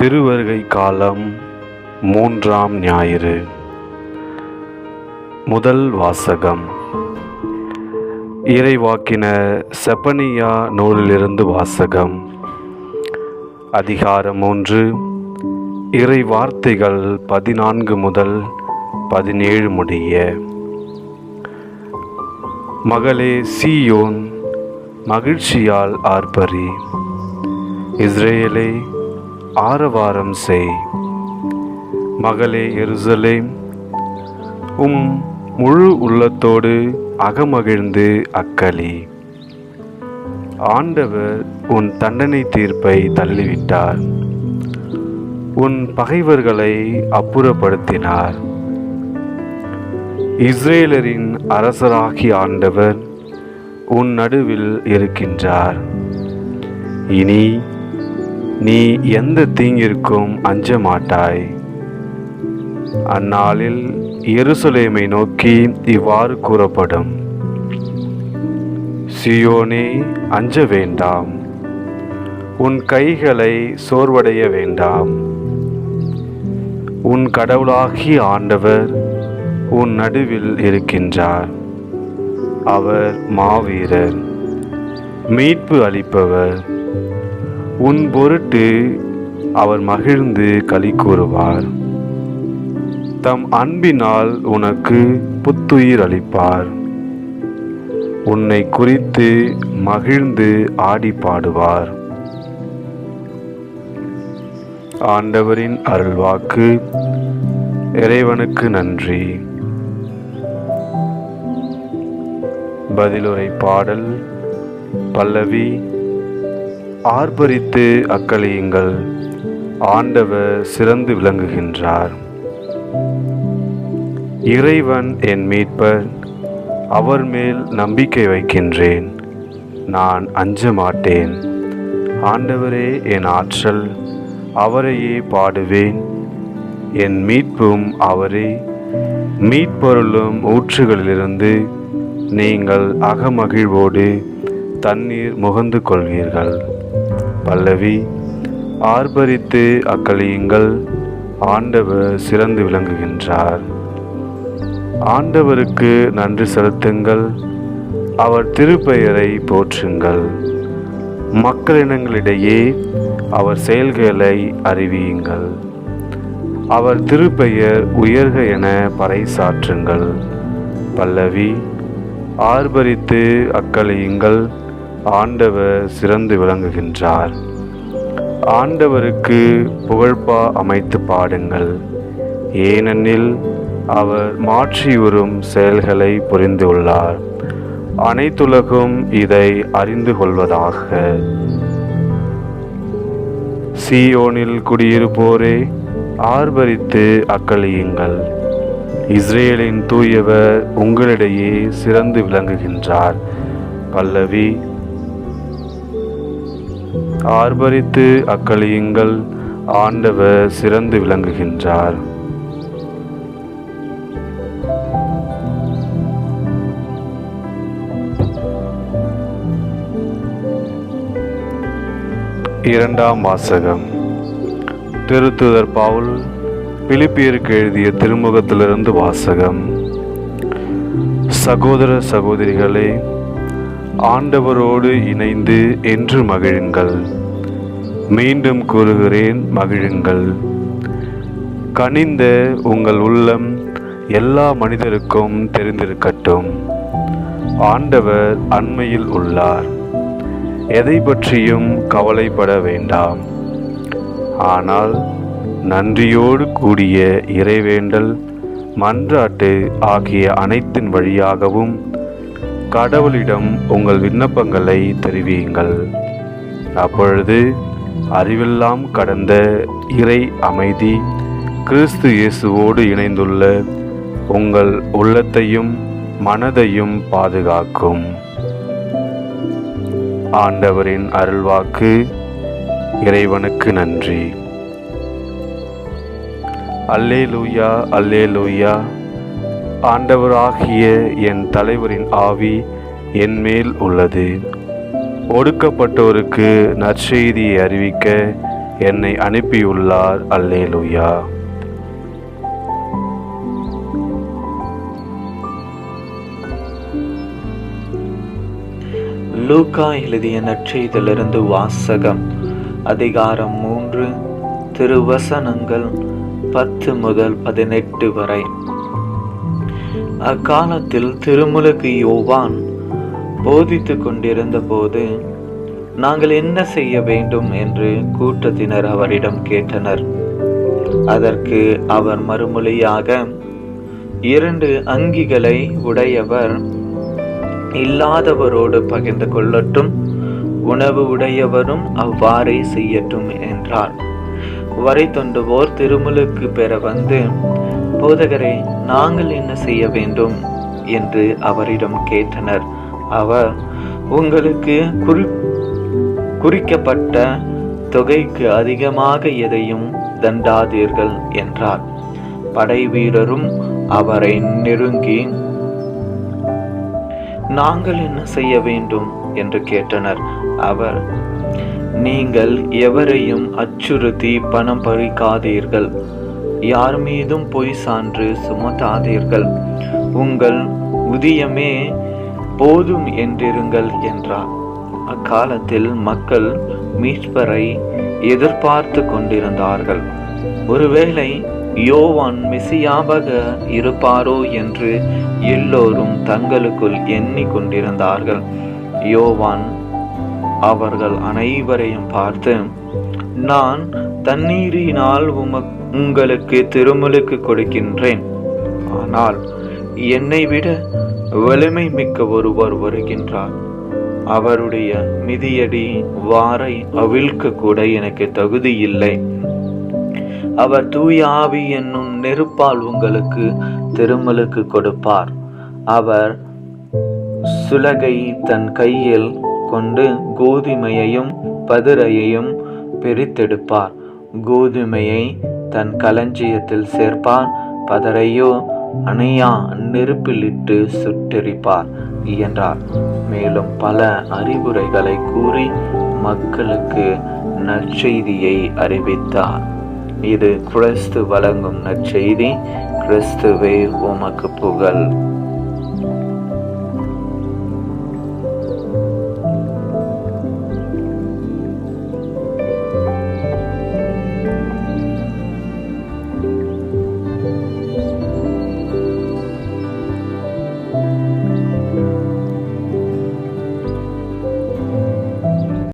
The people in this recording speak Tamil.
திருவருகை காலம் 3ஆம் ஞாயிறு. முதல் வாசகம். இறைவாக்கினர் செப்பனியா நூலிலிருந்து வாசகம். அதிகாரம் 3. இறை வார்த்தைகள் 14 முதல் 17 முடிய. மகளே சீயோன், மகிழ்ச்சியால் ஆர்ப்பரி. இஸ்ரேலே, ஆரவாரம் செய். மகளே எருசலேம், முழு உள்ளத்தோடு அகமகிழ்ந்து அக்களி. ஆண்டவர் உன் தண்டனை தீர்ப்பை தள்ளிவிட்டார், உன் பகைவர்களை அப்புறப்படுத்தினார். இஸ்ரேலரின் அரசராகிய ஆண்டவர் உன் நடுவில் இருக்கின்றார். இனி நீ எந்த தீங்கிற்கும் அஞ்ச மாட்டாய். அந்நாளில் எருசலேமை நோக்கி இவ்வாறு கூறப்படும்: சீயோனே, அஞ்ச வேண்டாம், உன் கைகளை சோர்வடைய வேண்டாம். உன் கடவுளாகிய ஆண்டவர் உன் நடுவில் இருக்கின்றார். அவர் மாவீரர், மீட்பு அளிப்பவர். உன் பொருட்டு அவர் மகிழ்ந்து களி கூறுவார். தம் அன்பினால் உனக்கு புத்துயிர் அளிப்பார். உன்னை குறித்து மகிழ்ந்து ஆடி பாடுவார். ஆண்டவரின் அருள்வாக்கு. இறைவனுக்கு நன்றி. பதிலுரை பாடல். பல்லவி. ஆர்ப்பரித்து அக்களியுங்கள், ஆண்டவர் சிறந்து விளங்குகின்றார். இறைவன் என் மீட்பர், அவர் மேல் நம்பிக்கை வைக்கின்றேன், நான் அஞ்ச மாட்டேன். ஆண்டவரே என் ஆற்றல், அவரையே பாடுவேன். என் மீட்பும் அவரே, மீட்பொருளும் ஊற்றுகளிலிருந்து நீங்கள் அகமகிழ்வோடு தண்ணீர் முகந்து கொள்வீர்கள். பல்லவி. ஆர்ப்பரித்து அக்களியுங்கள், ஆண்டவர் சிறந்து விளங்குகின்றார். ஆண்டவருக்கு நன்றி செலுத்துங்கள், அவர் திருப்பெயரை போற்றுங்கள். மக்களினங்களிடையே அவர் செயல்களை அறிவியுங்கள். அவர் திருப்பெயர் உயர்க என பறைசாற்றுங்கள். பல்லவி. ஆர்ப்பரித்து அக்களியுங்கள், ஆண்டவர் சிறந்து விளங்குகின்றார். ஆண்டவருக்கு புகழ்பா அமைத்து பாடுங்கள், ஏனெனில் அவர் மாற்றியுறும் செயல்களை புரிந்துள்ளார். அனைத்துலகும் இதை அறிந்து கொள்வதாக. சீயோனில் குடியிருப்போரே, ஆர்ப்பரித்து அக்களியுங்கள். இஸ்ரேலின் தூயவர் உங்களிடையே சிறந்து விளங்குகின்றார். பல்லவி. ஆர்ப்பரித்து அக்களியுங்கள், ஆண்டவர் சிறந்து விளங்குகின்றார். இரண்டாம் வாசகம். திருத்தூதர் பவுல் பிலிப்பியருக்கு எழுதிய திருமுகத்திலிருந்து வாசகம். சகோதர சகோதரிகளே, ஆண்டவரோடு இணைந்து என்று மகிழுங்கள். மீண்டும் கூறுகிறேன், மகிழுங்கள். கனிந்த உங்கள் உள்ளம் எல்லா மனிதருக்கும் தெரிந்திருக்கட்டும். ஆண்டவர் அண்மையில் உள்ளார். எதை பற்றியும் கவலைப்பட வேண்டாம். ஆனால் நன்றியோடு கூடிய இறைவேண்டல், மன்றாட்டு ஆகிய அனைத்தின் வழியாகவும் கடவுளிடம் உங்கள் விண்ணப்பங்களை தெரிவியுங்கள். அப்பொழுது அறிவெல்லாம் கடந்த இறை அமைதி கிறிஸ்து இயேசுவோடு இணைந்துள்ள உங்கள் உள்ளத்தையும் மனதையும் பாதுகாக்கும். ஆண்டவரின் அருள்வாக்கு. இறைவனுக்கு நன்றி. அல்லேலூயா, அல்லேலூயா. ஆண்டவராகிய என் தலைவரின் ஆவி என் மேல் உள்ளது. ஒடுக்கப்பட்டோருக்கு நற்செய்தியை அறிவிக்க என்னை அனுப்பியுள்ளார். அல்லேலூயா. லூக்கா எழுதிய நற்செய்தியிலிருந்து வாசகம். அதிகாரம் 3, திருவசனங்கள் 10 முதல் 18 வரை. அக்காலத்தில் திருமுழுக்கு யோவான் போதித்துக் கொண்டிருந்த போது, நாங்கள் என்ன செய்ய வேண்டும் என்று கூட்டத்தினர் அவரிடம் கேட்டனர். அதற்கு அவர் மறுமொழியாக, 2 அங்கிகளை உடையவர் இல்லாதவரோடு பகிர்ந்து கொள்ளட்டும், உணவு உடையவரும் அவ்வாறே செய்யட்டும் என்றார். வரை தொண்டுவோர் திருமுழுக்கு பெற வந்து, போதகரே, நாங்கள் என்ன செய்ய வேண்டும் என்று அவரிடம் கேட்டனர். அவர், உங்களுக்கு குறிக்கப்பட்ட தொகைக்கு அதிகமாக எதையும் தண்டாதீர்கள் என்றார். படை வீரரும் அவரை நெருங்கி, நாங்கள் என்ன செய்ய வேண்டும் என்று கேட்டனர். அவர், நீங்கள் எவரையும் அச்சுறுத்தி பணம் பறிக்காதீர்கள், யார் மீதும் பொய் சான்று சுமத்தாதீர்கள், உங்கள் ஊதியமே போதும் என்றிருங்கள் என்றார். அக்காலத்தில் மக்கள் மீட்பரை எதிர்பார்த்து கொண்டிருந்தார்கள். ஒருவேளை யோவான் மெசியாவாக இருப்பாரோ என்று எல்லோரும் தங்களுக்குள் எண்ணிக்கொண்டிருந்தார்கள். யோவான் அவர்கள் அனைவரையும் பார்த்து, நான் தண்ணீரினால் உங்களுக்கு திருமுழுக்கு கொடுக்கின்றேன், ஆனால் என்னை விட வலிமை மிக்க ஒருவர் வருகின்றார், அவருடைய மிதியடி வாரை அவிழ்க்க கூட எனக்கு தகுதி இல்லை. அவர் தூய ஆவி என்னும் நெருப்பால் உங்களுக்கு திருமுழுக்கு கொடுப்பார். அவர் சுலகை தன் கையில் கொண்டு கோதுமையையும் பதிரையையும் பிரித்தெடுப்பார். கோதுமையை தன் களஞ்சியத்தில் சேர்ப்பார், பதரையோ அணையா நெருப்பிலிட்டு சுட்டெரிப்பார் என்றார். மேலும் பல அறிவுரைகளை கூறி மக்களுக்கு நற்செய்தியை அறிவித்தார். இது கிறிஸ்து வழங்கும் நற்செய்தி. கிறிஸ்துவே உமக்கு புகழ்.